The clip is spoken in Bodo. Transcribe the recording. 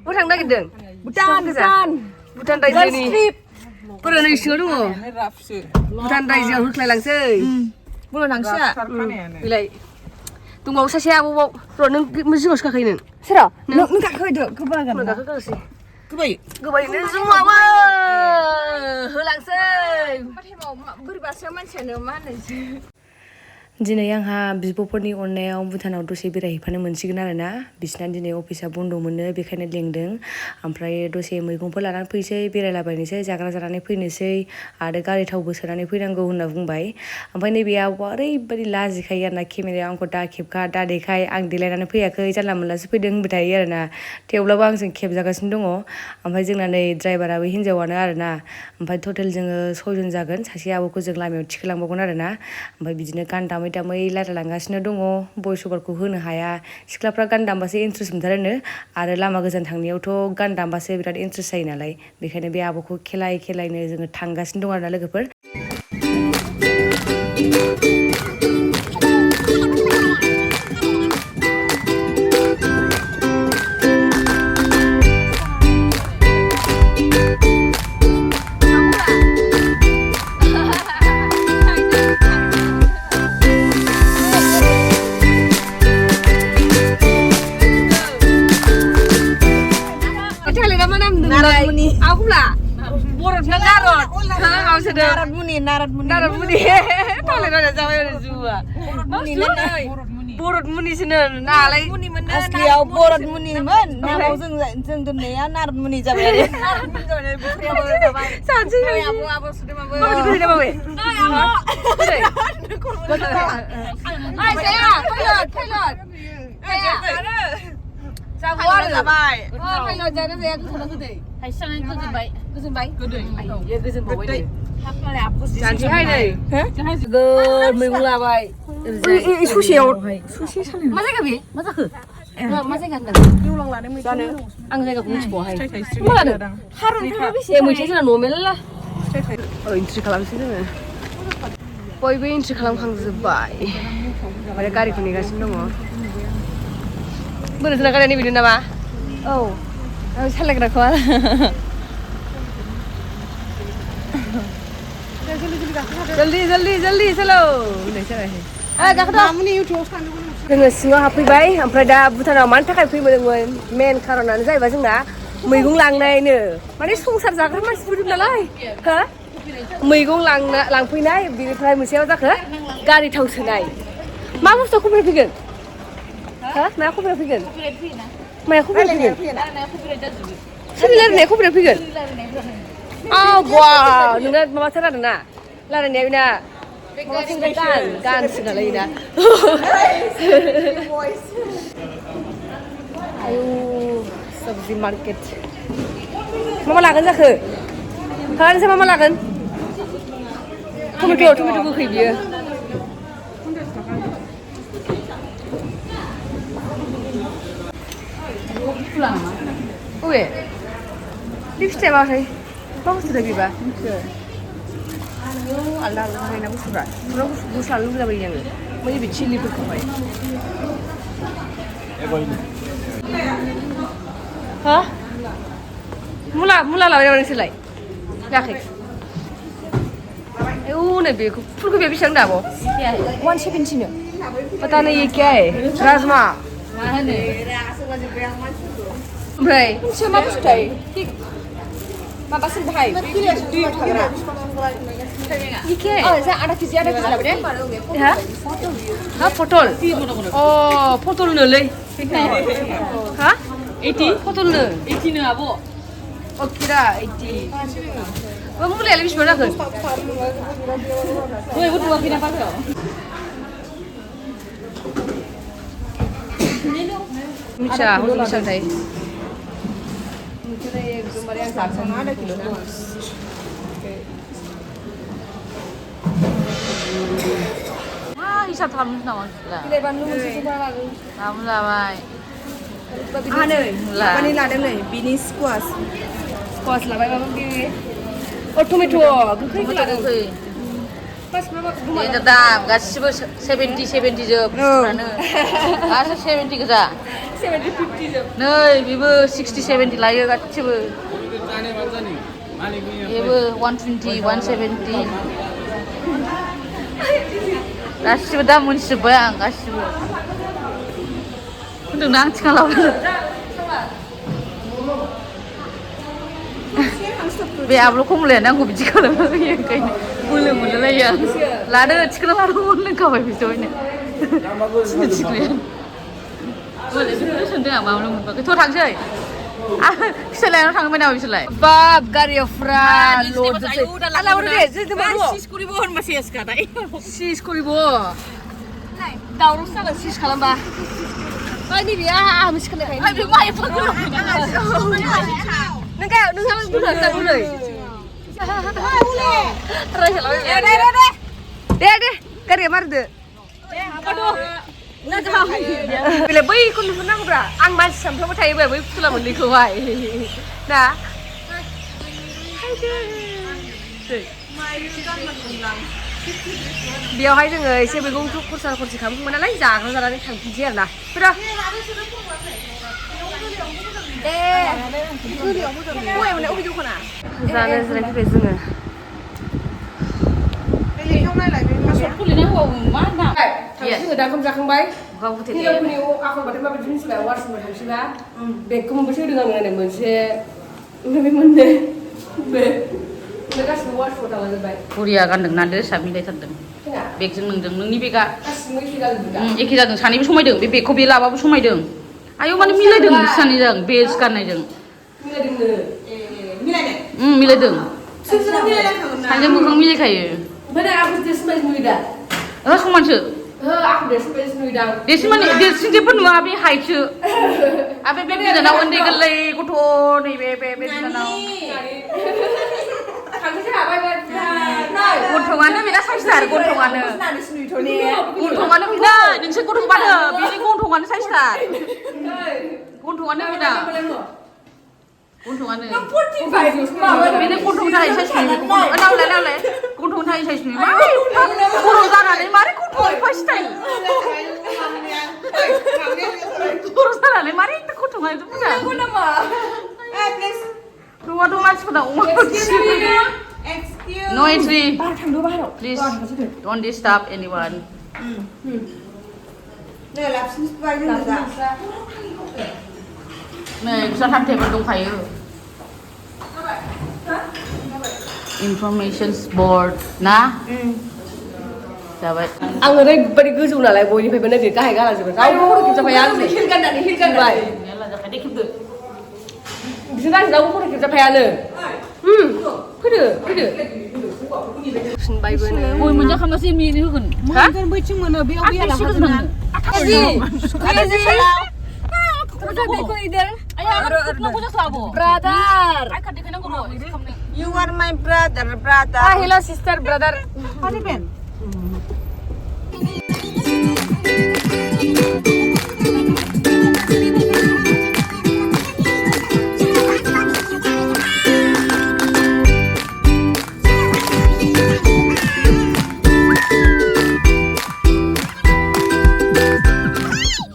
Bhutan nagirdों? Bhutan रायजोनि pwrni सिङाव दङ Bhutan रायजोआव होख्लायलांसै बुंनो थांसैया बिलाय दंबावो सासे आब'बाव र' नों जिङावसो गाखोयो नों सोराव नों गाखोहैदो गोबागोन गाखोगारसै गोबायैनो जोंहाबो होलांसै बोरैबासो मानसियानो मा होनोसै दिनै आंहा बिब'फोरनि अननायाव भुटानाव दसे बेरायहैफानो मोनसिगोन आरोना बिसिना दिनै अफिसा बन्द मोनो बेखायनो लेंदों ओमफ्राय दसे मैगंफोर लानानै फैसै बेरायलाबायनोसै जाग्रा जानानै फैनोसै आरो गारि थावबो सोनानै फैनांगौ होनना बुंबाय ओमफ्राय नैबे आब'आ ओरैबायदि लाजिखायो आरोना केमेरायाव आंखौ दा खेबखा दा देखाय आं देलायनानै फैयाखै जानला मोनलासो फैदों होनबाय थायो आरोना थेवब्लाबो आंजों खेबजागासिनो दङ ओमफ्राय जोंना नै ड्राइभाराबो हिन्जावानो आरोना ओमफ्राय टटेल जोङो 6 जन जागोन सासे आब'खौ जों लामायाव थिखोलांबावगोन आरोना ओमफ्राय बिदिनो गान दामै दामै रायलायलांगासिनो दङ भइस अभारखौ होनो हाया सिख्लाफ्रा गान दामबासो इन्ट्रेस्ट मोनथारोनो आरो लामा गोजान थांनायावथ' गान दामबासो बिराद इन्ट्रेस्ट जायो नालाय बेखायनो बे आब'खौ खेलाय खेलायनो जोङो थांगासिनो दं आरोना लोगोफोर Narat muni toilet जाबाय आरो जुआ बरद मुनिसोनो नालाय asliयाव बरद मुनिमोन नामाव जों दोननाया नारद मुनि जाबाय आरो सानसे आब' सुदेमाबो माबायदि फैदों माबे जाबाय गोजोनबाय गोजोनबावबाय जानोसैहाय नै गोद मैगं लाबाय ससेयाव मा जायगा बे मा जाखो मा जायगा होनदों जानो आं जायगाखौ मिथिबावाहाय मा लादों मैथाया जोंना न' मेरला एन्ट्रि खालामसै जोङो बयबो एन्ट्रि खालामखांजोब्बाय ओमफ्राय गारिखौ नेगासिनो दङ बोरै जोंना गारिया नैबेनो नामा औ आं सालायग्राखौ जल्दी चलो जोङो सिङाव हाबफैबाय ओमफ्राय दा भुटानाव मानि थाखाय फैदोंमोन मेन खारनानो जाहैबाय जोंना मैगं लांनायनो माने संसार जाग्रा मानसिफोर नालाय हो मैगं लांफैनाय बिनिफ्राय मोनसेयाव जाखो गारि थाव सोनाय मा बुस्थु खबरै फैगोन हो माया खबरै फैगोन माया खबरै फैगोन सोरनि रायलायनाया खबरै फैगोन बा नोंना माबाथार आरोना रायलायनाया बेना गानसो नालाय ना आयु सबजि मार्केट मा लागोन जाखो नोंसा मा लागोन टमेट' गोखै बियो अबे बे फिथाइया माबाथाय मा बुस्थुथाय बेबा आलदा आलदा थाखायोना बुस्थुफ्रा दस्रा लुबैलाबायो आङो ओमफ्राय बे चिलिफोरखौहाय हा मुला लाबाय नामा नोंसोरलाय जायाखै आयौ नै बेखौ फुलकबिया बेसेबां दाबो 170 नो पता नहीं ये क्या है राजमा मा होनो ओमफ्राय मोनसे मा बुस्थु थाय माबासिम बाहाय ये क्या है जा आधा केजि लाबाय दे हा हा पटल पटल नोलै हा 80 पटल नो 80 नो आब' अकेरा 80 मुलायालाय बेसेबां जाखो बयबो दुवाखैना बाजाराव मिथिया हजों बेसेबांथाय एकदमबारे आं जागोन आधा किल' मा हिसाब खालामनोसै नामा बिलाइ बानलु मोनसे लागोन बानलु लाबाय माबानि लादों नै बिनि स्क्वाश लाबाय माबा बे टमेट' गोखै लादों दाम गासिबो 70 जोब बुस्थुफ्रानो गासिबो 70 गोजा 50 जोब नै बेबो 60 70 लायो गासिबो बेबो 120 170 गासिबो दाम मोनथिजोब्बाय आं गासिबो होनदोंना आं थिखालाव बे आबल' कमलायानो आंखौ बिदि खालामना होयो ओंखायनो बोलो मोनलायलायो आं लादो थिखोना लादो होनखाबाय बिदिनो सोंदों आं माबाल' मोनबाखै थ' थांसै फिथाइ लायनाव थांबाय नामा बिसोरलाय बाब गारियाव फुरा ल'जोबसै सिस करिब दावरावसो जागोन सिस खालामबा नैबे आंहा मिथिखानायखाय नोंहा बुंनो नै दे गारिया मारदो बेलाय बैखौ नुहुरनांगौब्रा आं मानसि सानफ्रामबो थायो बै फुथुला मोननैखौहाय ना बेयावहाय जोङो एसे मैगं खरसा खरसि खालामखांबाय नालाय जाग्रा जानानै थांफिनसै आरो ना जानो जिरायफैबाय जोङो जोङो दा ओंखाम जाखांबाय हिनजावफोरनि आखलबाथाय माबायदि मिथिबाय वाशरुमाव थांसैबा बेगखौ मोनबेसे होदों आङो नै मोनसे बे मोननै बे गासिबो वाशरुमाव थांलाजोब्बाय बुरिया गानदोंना ड्रेसआ मिलायथारदों बेगजों नोंजों नोंनि बेगा एखे जादों सानैबो समायदों बे बेगखौ बे लाबाबो समायदों आयौ माने मिलायदों सानैजों बेस गाननायजों मिलायदों सानैजों मोखां मिलायखायो समानसो देरसिन माने देरसिन जेबो नुवा बे हाइटसो बे बिनानाव उन्दै गोरलै गथ' नैबे बे बिनानाव गन्थंआनो बेना साइसथार गन्थंआनो बेना नोंसोर गन्थं बानो बेनि गन्थंआनो साइसथार गन्थंआनो बेना गन्थंआनो बेनो गन्थं थाखाय साइस नुयो नावलाय गन्थं थाखाय साइस नुयो खर' जानानै मारै गन्थं एफा स्टाइल खर' जानानै मारै गन्थंआ एथ' बुरजा नङाथ' मानसिफोरना अमा No entry. Please don't disturb anyone. Này, sao tham thêm đông phải Information board na? Jabat. Ang oरैबायदि गोजौ नालाय बयनिफ्रायबो नै गाहाय गाला जोबो रावबो खर' खेबजाफाया आंजों हिल गाननानै Yalah jaket dia kibdu. बिसोर गाज्रि रावबो खर' खेबजाफायानो फैदो Oi मोनजाखांनासो मिनि होगोन मोनगोन बैथिं मोनो बेयाव बेयाव brother You are my brother hello sister brother How